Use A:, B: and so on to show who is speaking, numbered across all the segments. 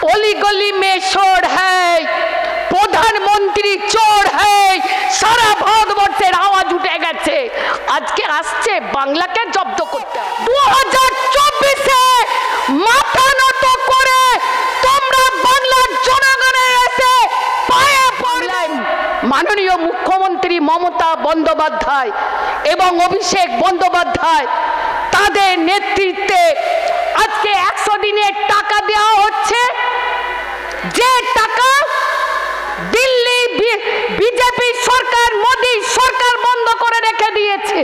A: ओली गली में शोर है, प्रधानमंत्री चोर है, सारा भारतवर्षेर आवाज उठे गेছে। আজকে আসছে বাংলাকে জব্দ করতে। 2024-এ মাথা নত করে তোমরা বাংলার জনগণের এসে পায়ে পড়লে মাননীয় মুখ্যমন্ত্রী মমতা বন্দ্যোপাধ্যায় এবং অভিষেক বন্দ্যোপাধ্যায় তাদের নেতৃত্বে আজকে 100 দিনের টাকা দেওয়া হচ্ছে, যে টাকা দিল্লি বিজেপি সরকার মোদি সরকার বন্ধ করে রেখে দিয়েছে।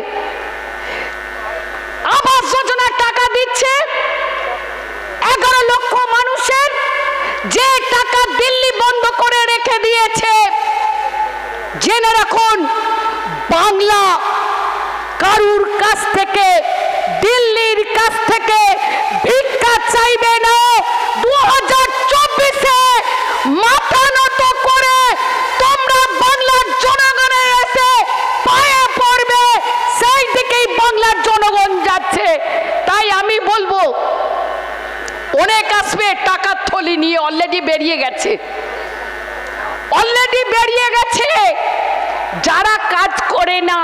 A: আবাস যোজনার টাকা দিচ্ছে 11 লক্ষ মানুষের, যে টাকা দিল্লি বন্ধ করে রেখে দিয়েছে। জেনে রাখুন, বাংলা কারুর কাছ থেকে, দিল্লির কাছ থেকে ভিক্ষা চাইবে না। 2024-এ মাথা নত করে তোমরা বাংলার জনগণের এসে পায়ে পড়বে, সেই দিকেই বাংলার জনগণ যাচ্ছে। তাই আমি বলবো, অনেক আসবে টাকার থলি নিয়ে, অলরেডি বেরিয়ে গেছে, যারা কাজ করে না।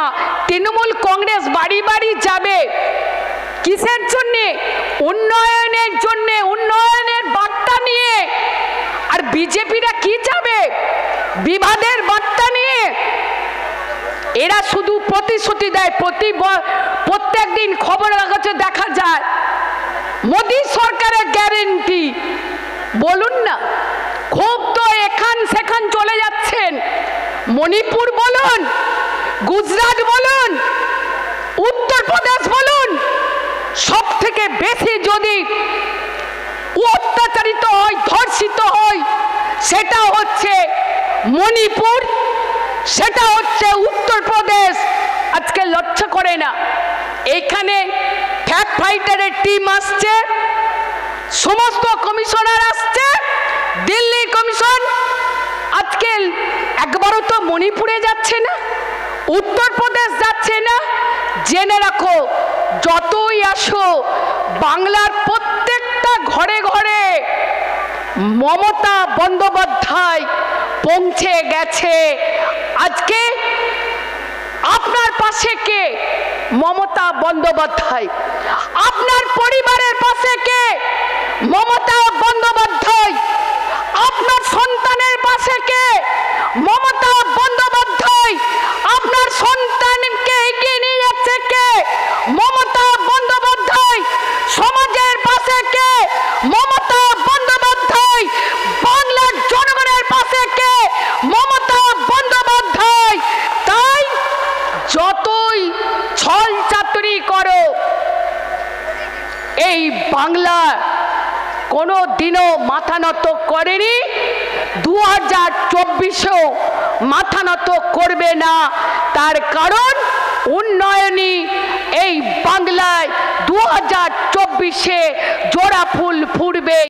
A: তৃণমূল কংগ্রেস বাড়ি বাড়ি যাবে কিসের জন্য? উন্নয়নের জন্য, উন্নয়নের বার্তা নিয়ে। আর বিজেপিরা কি যাবে? বিবাদের বার্তা নিয়ে। এরা শুধু প্রতিশ্রুতি দেয়। প্রত্যেক দিন খবরের কাগজে দেখা যায় মোদি সরকারের গ্যারেন্টি। বলুন না, খুব তো এখান সেখান চলে যাচ্ছেন। মণিপুর বলুন, গুজরাট বলুন, উত্তরপ্রদেশ বলুন, সব থেকে বেশি যদি অত্যাচারিত হয়, ধর্ষিত হয়, সেটা হচ্ছে মণিপুর, সেটা হচ্ছে উত্তরপ্রদেশ। আজকে লক্ষ্য করে না, এইখানে ফ্যাক্ট ফাইটারের টিম আসছে, সমস্ত কমিশনার আসছে, দিল্লি কমিশন। আজকে একবারও তো মণিপুরে যাচ্ছে না, উত্তরপ্রদেশ যাচ্ছে না। জেনে রাখো, যতই আসো, বাংলার প্রত্যেকটা ঘরে ঘরে মমতা বন্দ্যোপাধ্যায় পৌঁছে গেছে। আজকে আপনার পাশে কে? মমতা বন্দ্যোপাধ্যায়। আপনার পরিবারের পাশে কে? মমতা বন্দ্যোপাধ্যায়। আপনার সন্তানের পাশে কে? মমতা বন্দ্যোপাধ্যায়। আপনার সন্তানকে এগিয়ে নিয়ে যাচ্ছে কে? মমতা বন্দ্যোপাধ্যায়। সমাজের পাশে কে? মমতা বন্দ্যোপাধ্যায়। বাংলার জনগণের পাশে কে? মমতা বন্দ্যোপাধ্যায়। তাই যতই ছল চাতুরি করো, এই বাংলা কোনো দিনও মাথা নত করেনি, 2024-এও মাথা নত করবে না। তার কারণ উন্নয়নই এই বাংলায় 2024-এ জোড়া ফুল ফুটবে।